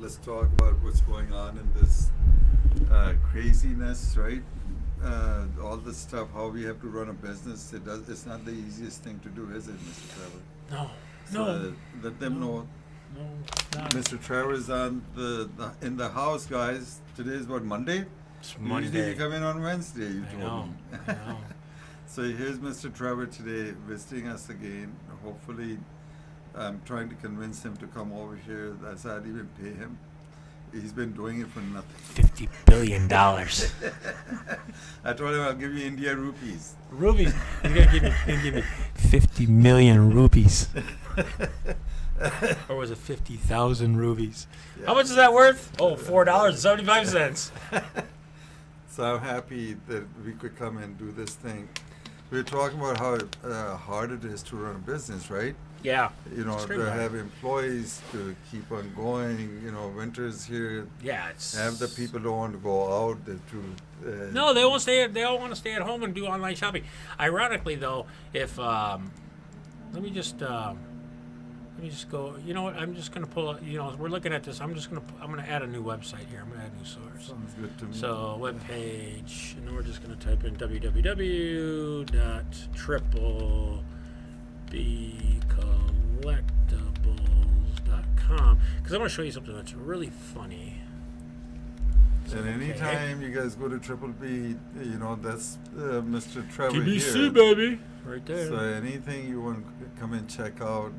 let's talk about what's going on in this craziness, right? All this stuff, how we have to run a business. It's not the easiest thing to do, is it, Mr. Trevor? No. Let them know. No, not. Mr. Trevor is on in the house, guys. Today is what, Monday? It's Usually Monday. you come in on Wednesday, you I told know. me. I know. So here's Mr. Trevor today visiting us again. Hopefully, I'm trying to convince him to come over here. That's I'd even pay him. He's been doing it for nothing. $50 billion. I told him I'll give you India rupees. Rupees. He's gonna give me 50 million rupees. Or was it 50,000 rupees? Yeah. How much is that worth? Oh, $4.75. So I'm happy that we could come and do this thing. We were talking about how hard it is to run a business, right? Yeah. You know, Extremely to hard. have employees to keep on going. You know, winter's here. Yeah, it's. Have the people don't want to go out. No, they won't stay. They all want to stay at home and do online shopping. Ironically, though, if let me just go. You know what? I'm just gonna pull. You know, we're looking at this. I'm gonna add a new website here. I'm gonna add a new source. Sounds good to me. So web page, and then we're just gonna type in www.triplebcollectibles.com because I want to show you something that's really funny. So, And anytime you guys go to Triple B, you know, that's Mr. Trevor TBC, here. baby, right there. So anything you want to come and check out,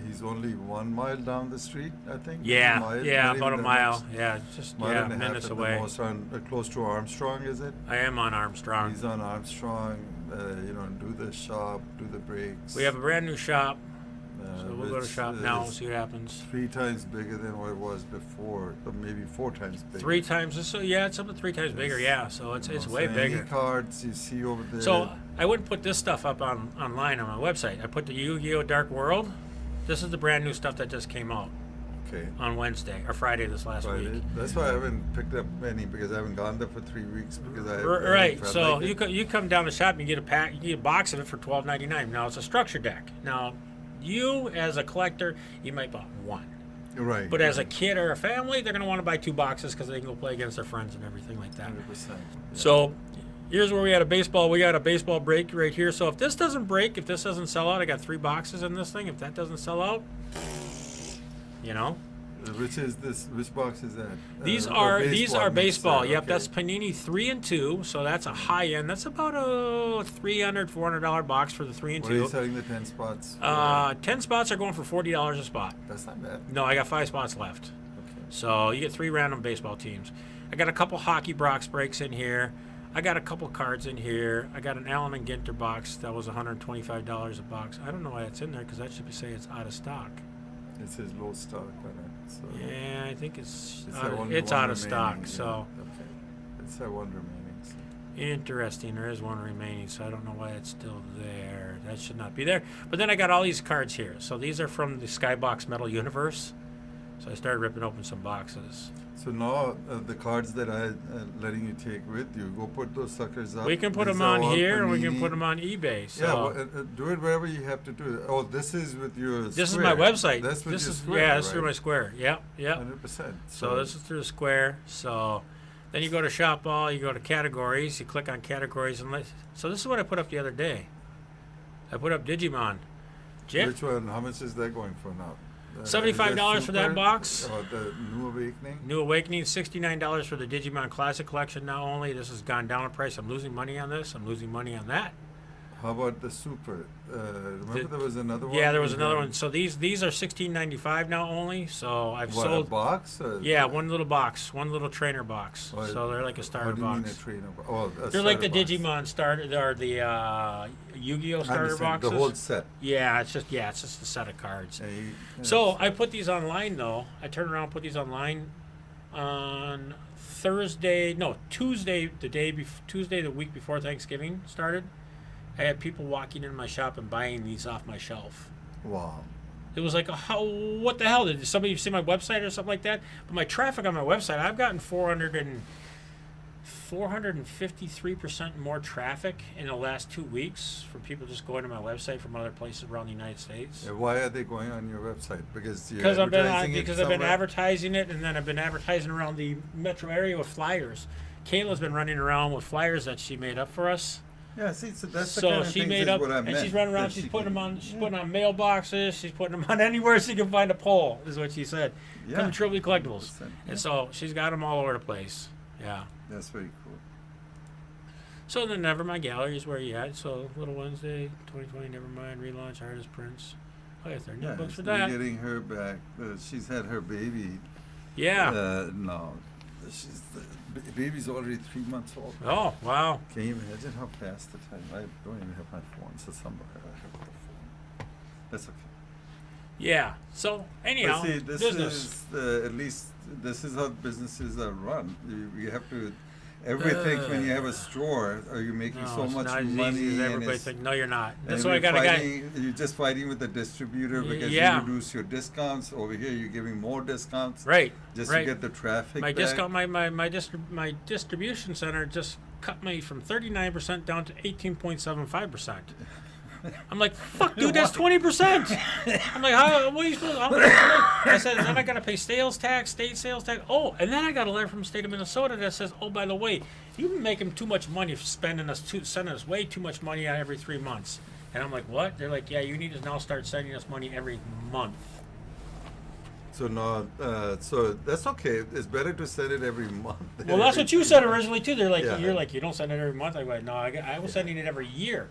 he's only 1 mile down the street, I think. Yeah, Not about even a that mile. much. Yeah, just Mile and a half minutes at away. the most, close to Armstrong, is it? I am on Armstrong. He's on Armstrong. You know, do the shop, do the breaks. We have a brand new shop, so we'll go to which shop now and is see what happens. 3 times bigger than what it was before, or maybe 4 times bigger. 3 times. So yeah, it's up to 3 times bigger. Yeah, so it's way so bigger. Any cards you see over there. So I wouldn't put this stuff up online on my website. I put the Yu-Gi-Oh! Dark World. This is the brand new stuff that just came out okay. on Wednesday or Friday this last Friday. week. That's why I haven't picked up any because I haven't gone there for 3 weeks because I Right. felt So like it. you come down the shop and you get a pack. You get a box of it for $12.99. Now it's a structure deck. Now you as a collector, you might buy 1. Right. But as a kid or a family, they're going to want to buy 2 boxes because they can go play against their friends and everything like that. 100%. Yeah. So here's where we had a baseball. We got a baseball break right here. So if this doesn't break, if this doesn't sell out, I got 3 boxes in this thing. If that doesn't sell out, you know. Which is this? Which box is that? These are baseball. mixer, Yep, okay. that's Panini 3 and 2. So that's a high end. That's about a $300-$400 box for the 3 and What are you 2. selling the 10 spots? 10 spots are going for $40 a spot. That's not bad. No, I got 5 spots left. Okay. So you get 3 random baseball teams. I got a couple hockey box breaks in here. I got a couple cards in here. I got an Allen and Ginter box that was $125 a box. I don't know why it's in there because that should say it's out of stock. It says low stock on it. So Yeah, I think it's that one out of remaining, stock. yeah. So Okay. It's that one remaining. So. interesting. There is 1 remaining, so I don't know why it's still there. That should not be there. But then I got all these cards here. So these are from the Skybox Metal Universe. So I started ripping open some boxes. So now the cards that I letting you take with you, go put those suckers up. We can put These them are on all here, and we can Panini. put them on eBay. So. Yeah, well, do it wherever you have to do it. Oh, this is with your This Square. is my website. That's with this your is Square, yeah, this is right? through my Square. Yep. 100%. So this is through the Square. So then you go to Shop All, you go to Categories, you click on Categories, and so this is what I put up the other day. I put up Digimon. Which one? How much is that going for now? $75 for that Super? box. Or the New Awakening? New Awakening, $69 for the Digimon Classic Collection now only. This has gone down in price. I'm losing money on this. I'm losing money on that. How about the Super? Remember there was another one? Yeah, there was another one. So these are $16.95 now only. So I've What, sold. a box? Yeah, one little box, one little trainer box. Oh, so they're like a starter What do you box. mean a trainer box? Oh, a They're like the starter box. Digimon starter or the Yu-Gi-Oh I starter understand. boxes. The whole set. Yeah, it's just a set of cards. Yeah, So I put these online though. I turned around and put these online on Tuesday, the week before Thanksgiving started. I had people walking in my shop and buying these off my shelf. Wow. It was like, what the hell? Did somebody see my website or something like that? But my traffic on my website, I've gotten 400 and 453% more traffic in the last 2 weeks for people just going to my website from other places around the United States. Why are they going on your website? Because Because I've been somewhere? advertising it, and then I've been advertising around the metro area with flyers. Kayla's been running around with flyers that she made up for us. Yeah, see, so that's the So kind of she things made is up, what I and meant, she's running around. that She's she putting them can- on. She's yeah. putting them on mailboxes. She's putting them on anywhere she can find a pole. Is what she said. Yeah. Come to Trilby Collectibles, 100%, yeah. and so she's got them all over the place. Yeah. That's very cool. So then, Nevermind Gallery is where you at. So Little Wednesday, 2020, Nevermind relaunch, artist prints. Oh, yeah, there are new Yeah, books for we're that. getting her back. She's had her baby. Yeah. No, baby's already 3 months old. Oh wow. Can you imagine how fast the time? I don't even have my phone, so somewhere I have the phone. That's okay. Yeah. So anyhow, But see, this business. is at least this is how businesses are run. You have to everything when you have a store. Are you making No, so it's much not as money? easy as and everybody it's- thinks. No, you're not. and That's why I you're got a guy. fighting- You're just fighting with the distributor because Yeah. you reduce your discounts. Over here, you're giving more discounts Right. just right. to get the traffic. My back. discount, my distribution center just cut me from 39% down to 18.75%. I'm like, fuck, dude, that's 20%. I'm like, how? What are you supposed? I said, then I got to pay sales tax, state sales tax. Oh, and then I got a letter from the state of Minnesota that says, oh, by the way, you've been making too much money, sending us way too much money every 3 months. And I'm like, what? They're like, yeah, you need to now start sending us money every month. So no, so that's okay. It's better to send it every month. than Well, that's every what you 3 said months. originally too. They're like, Yeah. you're like, you don't send it every month. I went, no, I was sending it every year,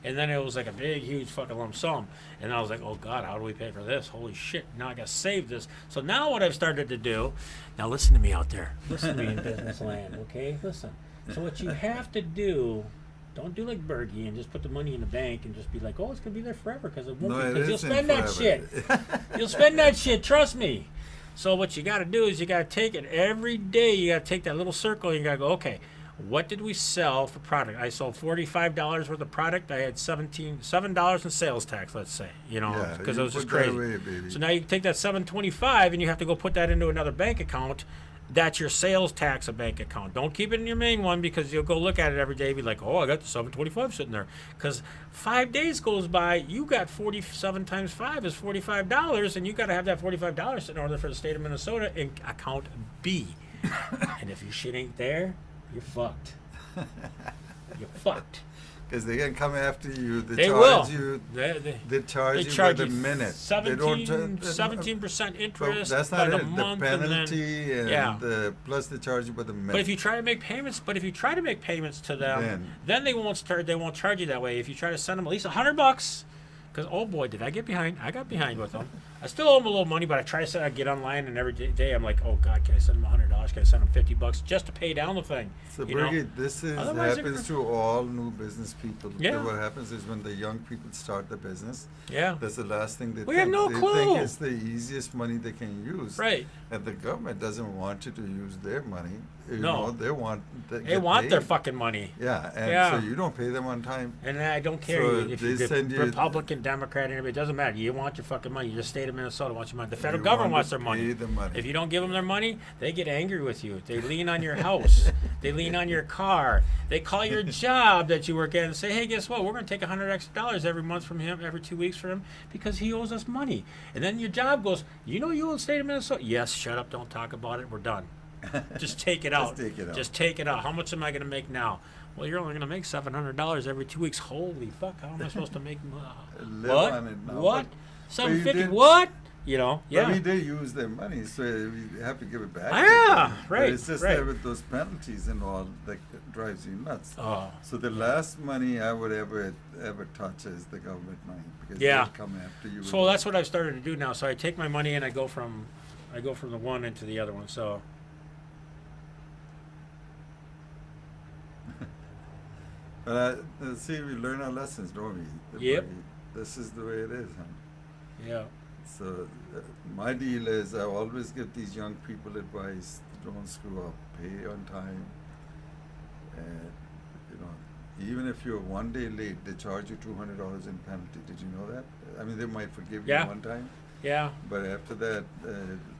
and then it was like a big, huge fucking lump sum. And I was like, oh God, how do we pay for this? Holy shit! Now I got to save this. So now what I've started to do, now listen to me out there, listen to me in business land, okay? Listen. So what you have to do. Don't do like Bergie and just put the money in the bank and just be like, oh, it's gonna be there forever because it won't. No, it Because you'll isn't spend that shit. forever. You'll spend that shit. Trust me. So what you got to do is you got to take it every day. You got to take that little circle and you got to go, okay, what did we sell for product? I sold $45 worth of product. I had $7 in sales tax, let's say, Yeah, because you it was just put that crazy. away, baby. So now you take that $725 and you have to go put that into another bank account. That's your sales tax bank account. Don't keep it in your main one because you'll go look at it every day and be like, oh, I got the $725 sitting there. Because 5 days goes by, you got 47 times 5 is $45, and you got to have that $45 in order for the state of Minnesota in account B. And if your shit ain't there, you're fucked. You're fucked. Because they can come after you. They charge will. you. They They charge they you charge by the you minute. 17% But interest that's by not the it. The month. penalty and then, and yeah. plus they charge you by the minute. But if you try to make payments, to them, then they won't start. They won't charge you that way. If you try to send them at least $100, because oh boy, did I get behind? I got behind with them. I still owe them a little money, but I try to say I get online, and every day I'm like, oh God, can I send them $100? Can I send them $50 just to pay down the thing? So you know? Bergie, this Otherwise it happens could- to all new business people. Yeah. What happens is when the young people start the business, Yeah. that's the last thing they We think. have no they clue. think it's the easiest money they can use. Right. And the government doesn't want you to use their money. You No. know, they want They want their fucking money. Yeah, and Yeah. so you don't pay them on time. And I don't care So if they you're send you- Republican, Democrat, anybody. It doesn't matter. You want your fucking money. Your state of Minnesota wants your money. The federal You government want wants to their money. pay the money. If you don't give them their money, they get angry with you. They lean on your house. They lean on your car. They call your job that you work at and say, hey, guess what? We're going to take $100 extra every month from him, every 2 weeks from him, because he owes us money. And then your job goes, you know you owe the state of Minnesota? Yes, shut up. Don't talk about it. We're done. Just take it out. Just take it out. Just take it out. How much am I going to make now? Well, you're only going to make $700 every 2 weeks. Holy fuck! How am I supposed to make? Live What? on it now. What? But you $750? did- What? Yeah. But they use their money, so we have to give it back. to Yeah, them. But right, it's just right. that with those penalties and all, that drives you nuts. Oh. So the last money I would ever touch is the government money because Yeah. they come after you. So that's what I've started to do now. So I take my money and I go from the one into the other one. So But see, we learn our lessons, don't we? Yep. This is the way it is, huh? yeah. So my deal is I always give these young people advice: don't screw up, pay on time, and even if you're 1 day late, they charge you $200 in penalty. Did you know that? I mean, they might forgive Yeah. you one time, Yeah. But after that,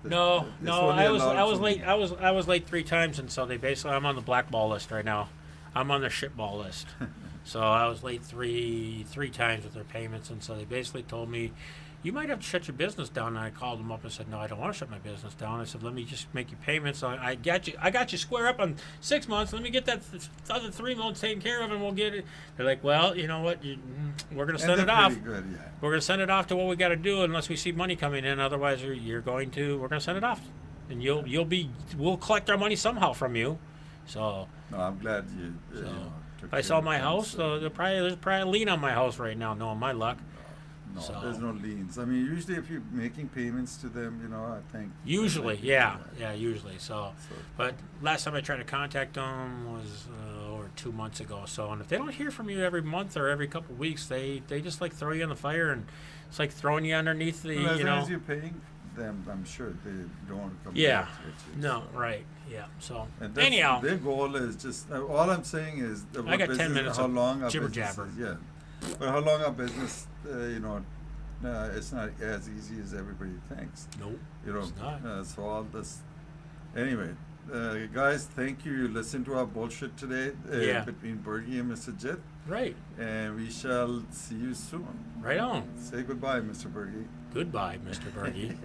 No, it's no, only I was allowed for- late. I was late 3 times, and so they basically I'm on the blackball list right now. I'm on the shitball list. So I was late three times with their payments, and so they basically told me, "You might have to shut your business down." And I called them up and said, "No, I don't want to shut my business down." I said, "Let me just make you payments. I got you square up on 6 months. Let me get that other 3 months taken care of, and we'll get it." They're like, "Well, you know what? We're gonna and send they're it off. pretty good, yeah. We're gonna send it off to what we got to do unless we see money coming in. Otherwise, we're gonna send it off, and we'll collect our money somehow from you." So. No, I'm glad you. So, took if I care sell of my things, house, so- there's probably a lien on my house right now, knowing my luck. No, So- there's no liens. I mean, usually if you're making payments to them, I think. Usually, they yeah, do that. yeah, usually. So, So, but last time I tried to contact them was over 2 months ago. So, and if they don't hear from you every month or every couple of weeks, they just like throw you in the fire, and it's like throwing you underneath the, well, as long as you're paying them, I'm sure they don't want to come Yeah. back to you. No, so. right, yeah. So, And that's, anyhow, their goal is just all I'm saying is I what got 10 business- minutes how of long our jibber business jabber. is, yeah. But how long our business, it's not as easy as everybody thinks. nope, it's not. So all this. Anyway, guys, thank you. You listened to our bullshit today Yeah. between Bergie and Mr. Jit, Right, and we shall see you soon. right on. Say goodbye, Mr. Bergie. Goodbye, Mr. Bergie.